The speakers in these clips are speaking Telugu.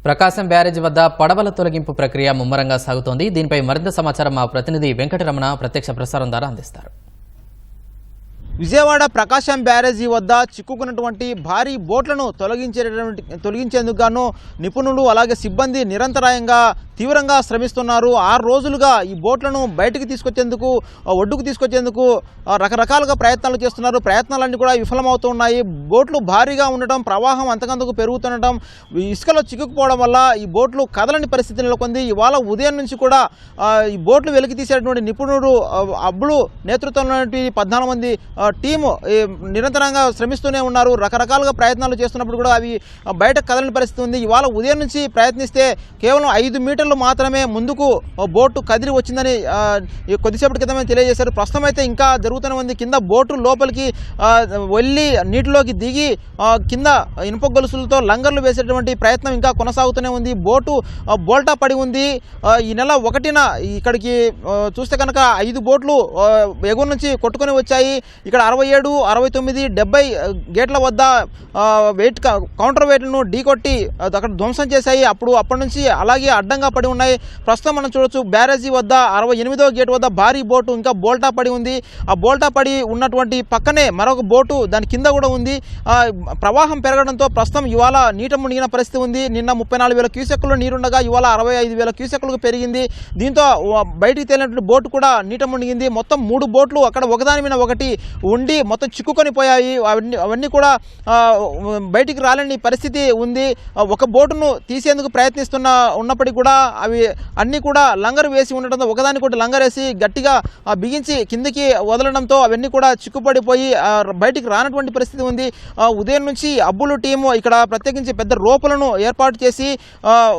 ప్రకాశం బ్యారేజ్ వద్ద పడవల తొలగింపు ప్రక్రియ ముమ్మరంగా సాగుతోంది. దీనిపై మరింత సమాచారం మా ప్రతినిధి వెంకటరమణ ప్రత్యక్ష ప్రసారం ద్వారా అందిస్తారు. విజయవాడ ప్రకాశం బ్యారేజీ వద్ద చిక్కుకున్నటువంటి భారీ బోట్లను తొలగించేందుకు గాను నిపుణులు అలాగే సిబ్బంది నిరంతరాయంగా తీవ్రంగా శ్రమిస్తున్నారు. 6 రోజులుగా ఈ బోట్లను బయటికి తీసుకొచ్చేందుకు ఒడ్డుకు తీసుకొచ్చేందుకు రకరకాలుగా ప్రయత్నాలు చేస్తున్నారు. ప్రయత్నాలన్నీ కూడా విఫలమవుతున్నాయి. బోట్లు భారీగా ఉండటం, ప్రవాహం అంతకంతకు పెరుగుతుండటం, ఇసుకలో చిక్కుకుపోవడం వల్ల ఈ బోట్లు కదలని పరిస్థితి నెలకొంది. ఇవాళ ఉదయం నుంచి కూడా ఈ బోట్లు వెలికి తీసేటువంటి నిపుణులు అబ్బులు నేతృత్వంలోని 14 మంది టీము నిరంతరంగా శ్రమిస్తూనే ఉన్నారు. రకరకాలుగా ప్రయత్నాలు చేస్తున్నప్పుడు కూడా అవి బయట కదలని పరిస్థితి ఉంది. ఇవాళ ఉదయం నుంచి ప్రయత్నిస్తే కేవలం 5 మీటర్లు మాత్రమే ముందుకు బోటు కదిలి వచ్చిందని కొద్దిసేపటి క్రితమే తెలియజేశారు. ప్రస్తుతం అయితే ఇంకా జరుగుతూనే ఉంది. కింద బోటు లోపలికి వెళ్ళి నీటిలోకి దిగి కింద ఇనుప గొలుసులతో లంగర్లు వేసేటువంటి ప్రయత్నం ఇంకా కొనసాగుతూనే ఉంది. బోటు బోల్టా పడి ఉంది. ఈ నెల 1న ఇక్కడికి చూస్తే కనుక 5 బోట్లు ఎగువ నుంచి కొట్టుకొని వచ్చాయి. ఇక్కడ 67, 69, 70 గేట్ల వద్ద కౌంటర్ వెయిట్లను ఢీకొట్టి అక్కడ ధ్వంసం చేశాయి. అప్పటి నుంచి అలాగే అడ్డంగా పడి ఉన్నాయి. ప్రస్తుతం మనం చూడొచ్చు బ్యారేజీ వద్ద 68వ గేట్ వద్ద భారీ బోటు ఇంకా బోల్టా పడి ఉంది. ఆ బోల్టా పడి ఉన్నటువంటి పక్కనే మరొక బోటు దాని కింద కూడా ఉంది. ప్రవాహం పెరగడంతో ప్రస్తుతం ఇవాళ నీట మునిగిన పరిస్థితి ఉంది. నిన్న 34,000 క్యూసెక్కులు నీరుండగా ఇవాళ 65,000 క్యూసెక్కులకు పెరిగింది. దీంతో బయటికి తేలినటువంటి బోటు కూడా నీట మునిగింది. మొత్తం 3 బోట్లు అక్కడ ఒకదాని మీద ఒకటి ఉండి మొత్తం చిక్కుకొని పోయాయి. అవన్నీ కూడా బయటికి రాలేని పరిస్థితి ఉంది. ఒక బోటును తీసేందుకు ఉన్నప్పటికీ కూడా అవి అన్నీ కూడా లంగరు వేసి ఉండటంతో ఒకదానికి ఒకటి లంగరేసి గట్టిగా బిగించి కిందికి వదలడంతో అవన్నీ కూడా చిక్కుపడిపోయి బయటికి రానటువంటి పరిస్థితి ఉంది. ఉదయం నుంచి అబ్బులు టీము ఇక్కడ ప్రత్యేకించి పెద్ద రోపులను ఏర్పాటు చేసి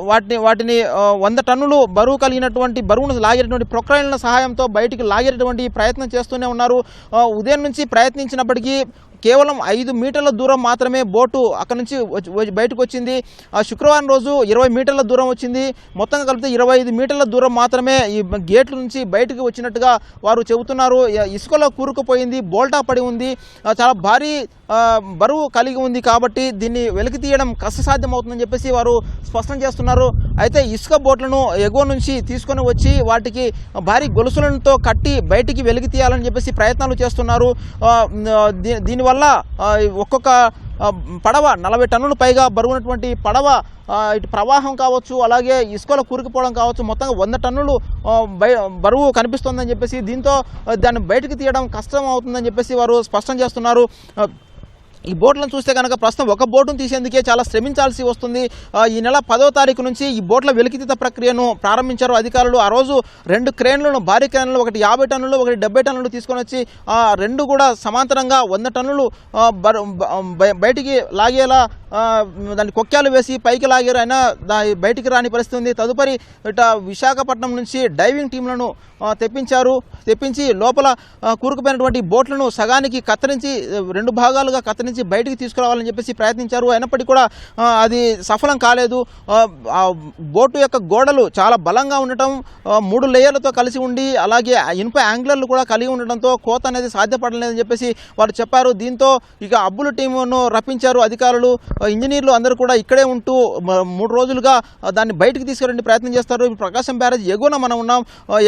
వాటిని 100 టన్నులు బరువు కలిగినటువంటి బరువును లాగేటువంటి ప్రొక్లైన్ల సహాయంతో బయటికి లాగేటువంటి ప్రయత్నం చేస్తూనే ఉన్నారు. ఉదయం నుంచి ప్రయత్నించినప్పటికీ కేవలం 5 మీటర్ల దూరం మాత్రమే బోటు అక్కడ నుంచి బయటకు వచ్చింది. శుక్రవారం రోజు 20 మీటర్ల దూరం వచ్చింది. మొత్తంగా కలిపితే 25 మీటర్ల దూరం మాత్రమే ఈ గేట్ల నుంచి బయటకు వచ్చినట్టుగా వారు చెబుతున్నారు. ఇసుకలో కూరుకుపోయింది, బోల్టా పడి ఉంది, చాలా భారీ బరువు కలిగి ఉంది. కాబట్టి దీన్ని వెలికి తీయడం కష్టసాధ్యమవుతుందని చెప్పేసి వారు స్పష్టం చేస్తున్నారు. అయితే ఇసుక బోట్లను ఎగువ నుంచి తీసుకొని వచ్చి వాటికి భారీ గొలుసులతో కట్టి బయటికి వెలికి తీయాలని చెప్పేసి ప్రయత్నాలు చేస్తున్నారు. దీనివల్ల ఒక్కొక్క పడవ 40 టన్నులు పైగా బరువున్నటువంటి పడవ ఇటు ప్రవాహం కావచ్చు, అలాగే ఇసుకలో కూరుకుపోవడం కావచ్చు, మొత్తంగా 100 టన్నులు బరువు కనిపిస్తుందని చెప్పేసి దీంతో దాన్ని బయటకు తీయడం కష్టం అవుతుందని చెప్పేసి వారు స్పష్టం చేస్తున్నారు. ఈ బోట్లను చూస్తే కనుక ప్రస్తుతం ఒక బోటును తీసేందుకే చాలా శ్రమించాల్సి వస్తుంది. ఈ నెల 10వ తారీఖు నుంచి ఈ బోట్ల వెలికితీత ప్రక్రియను ప్రారంభించారు అధికారులు. ఆ రోజు 2 క్రేన్లను, భారీ క్రేన్లు, ఒకటి 50 టన్నులు, ఒకటి 70 టన్నులు తీసుకొని వచ్చి 2 కూడా సమాంతరంగా 100 టన్నులు బయటికి లాగేలా దాన్ని కొక్కాలు వేసి పైకి లాగారు. అయినా బయటికి రాని పరిస్థితి ఉంది. తదుపరి విశాఖపట్నం నుంచి డైవింగ్ టీంలను తెప్పించి లోపల కూరుకుపోయినటువంటి బోట్లను సగానికి కత్తిరించి 2 భాగాలుగా కత్తిరించి బయటికి తీసుకురావాలని చెప్పేసి ప్రయత్నించారు. అయినప్పటికీ కూడా అది సఫలం కాలేదు. బోటు యొక్క గోడలు చాలా బలంగా ఉండటం, 3 లేయర్లతో కలిసి ఉండి అలాగే ఇనుప యాంగ్లర్లు కూడా కలిగి ఉండటంతో కోత అనేది సాధ్యపడలేదని చెప్పేసి వారు చెప్పారు. దీంతో ఇక అబ్బుల టీమును రప్పించారు అధికారులు. ఇంజనీర్లు అందరూ కూడా ఇక్కడే ఉంటూ 3 రోజులుగా దాన్ని బయటికి తీసుకురండి ప్రయత్నం చేస్తారు. ప్రకాశం బ్యారేజ్ ఎగువన మనం ఉన్నాం.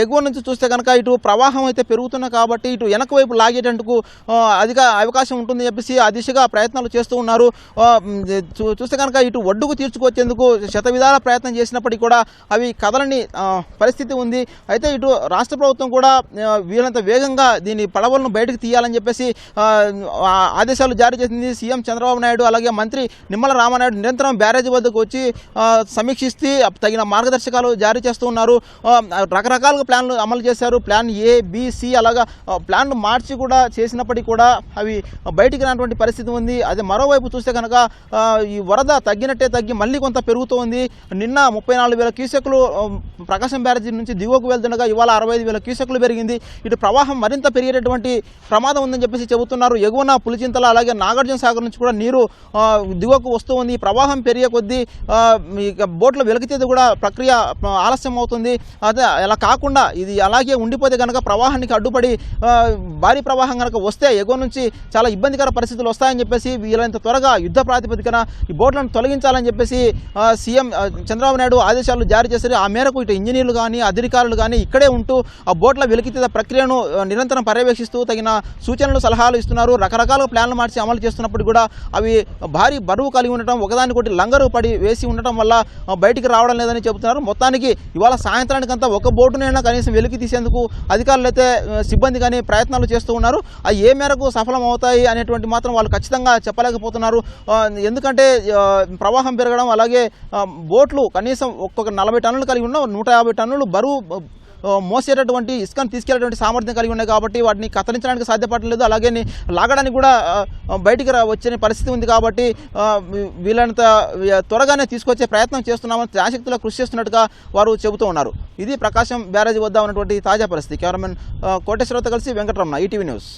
ఎగువ నుంచి చూస్తే కనుక ఇటు ప్రవాహం అయితే పెరుగుతున్నా కాబట్టి ఇటు వెనక వైపు లాగేటందుకు అధిక అవకాశం ఉంటుందని చెప్పేసి ఆ దిశగా ప్రయత్నాలు చేస్తూ ఉన్నారు. చూస్తే కనుక ఇటు ఒడ్డుకు తీర్చుకొచ్చేందుకు శతవిధాల ప్రయత్నం చేసినప్పటికీ కూడా అవి కదలని పరిస్థితి ఉంది. అయితే ఇటు రాష్ట్ర ప్రభుత్వం కూడా వీళ్ళంత వేగంగా దీని పడవలను బయటకు తీయాలని చెప్పేసి ఆదేశాలు జారీ చేసింది. సీఎం చంద్రబాబు నాయుడు అలాగే మంత్రి నిమ్మల రామానాయుడు నిరంతరం బ్యారేజీ వద్దకు వచ్చి సమీక్షిస్తే తగిన మార్గదర్శకాలు జారీ చేస్తూ ఉన్నారు. రకరకాలుగా ప్లాన్లు అమలు చేశారు. ప్లాన్ A, B, C అలాగా ప్లాన్లు మార్చి కూడా చేసినప్పటికీ కూడా అవి బయటికి రానటువంటి పరిస్థితి ఉంది. అదే మరోవైపు చూస్తే కనుక ఈ వరద తగ్గినట్టే తగ్గి మళ్ళీ కొంత పెరుగుతూ ఉంది. నిన్న 34,000 క్యూసెక్లు ప్రకాశం బ్యారేజీ నుంచి దిగువకు వెళ్తుండగా ఇవాళ 65,000 క్యూసెక్లు పెరిగింది. ఇటు ప్రవాహం మరింత పెరిగేటటువంటి ప్రమాదం ఉందని చెప్పేసి చెబుతున్నారు. ఎగువన పులిచింతల అలాగే నాగార్జున సాగర్ నుంచి కూడా నీరు దిగువకు వస్తూ ఉంది. ప్రవాహం పెరిగే కొద్దీ బోట్ల వెలికితేది కూడా ప్రక్రియ ఆలస్యం అవుతుంది. అదే అలా కాకుండా ఇది అలాగే ఉండిపోతే కనుక ప్రవాహానికి అడ్డుపడి భారీ ప్రవాహం కనుక వస్తే ఎగువ నుంచి చాలా ఇబ్బందికర పరిస్థితులు వస్తాయి. వస్తాయని చెప్పేసి వీళ్ళంత త్వరగా యుద్ధ ప్రాతిపదికన ఈ బోట్లను తొలగించాలని చెప్పేసి సీఎం చంద్రబాబు నాయుడు ఆదేశాలు జారీ చేశారు. ఆ మేరకు ఇటు ఇంజనీర్లు కానీ అధికారులు కానీ ఇక్కడే ఉంటూ ఆ బోట్ల వెలికితీత ప్రక్రియను నిరంతరం పర్యవేక్షిస్తూ తగిన సూచనలు సలహాలు ఇస్తున్నారు. రకరకాల ప్లాన్లు మార్చి అమలు చేస్తున్నప్పుడు కూడా అవి భారీ బరువు కలిగి ఉండటం, ఒకదానికొకటి లంగరు పడి వేసి ఉండటం వల్ల బయటికి రావడం లేదని చెబుతున్నారు. మొత్తానికి ఇవాళ సాయంత్రానికంతా ఒక బోటునైనా కనీసం వెలికి తీసేందుకు అధికారులు అయితే సిబ్బంది కానీ ప్రయత్నాలు చేస్తూ ఉన్నారు. అవి ఏ మేరకు సఫలం అవుతాయి అనేటువంటి మాత్రం వాళ్ళు ఖచ్చితంగా చెప్పలేకపోతున్నారు. ఎందుకంటే ప్రవాహం పెరగడం, అలాగే బోట్లు కనీసం ఒక్కొక్క 40 టన్నులు కలిగి ఉన్న 150 టన్నులు బరువు మోసేటటువంటి ఇసుకను తీసుకెళ్లేటువంటి సామర్థ్యం కలిగి ఉన్నాయి కాబట్టి వాటిని కత్తిరించడానికి సాధ్యపడలేదు. అలాగే లాగడానికి కూడా బయటికి వచ్చే పరిస్థితి ఉంది కాబట్టి వీళ్ళంత త్వరగానే తీసుకొచ్చే ప్రయత్నం చేస్తున్నామని ఆసక్తిలో కృషి చేస్తున్నట్టుగా వారు చెబుతూ ఉన్నారు. ఇది ప్రకాశం బ్యారేజీ వద్ద ఉన్నటువంటి తాజా పరిస్థితి. కెమెరామెన్ కోటేశ్వరరావుతో కలిసి వెంకటరమణ, ఈటీవీ న్యూస్.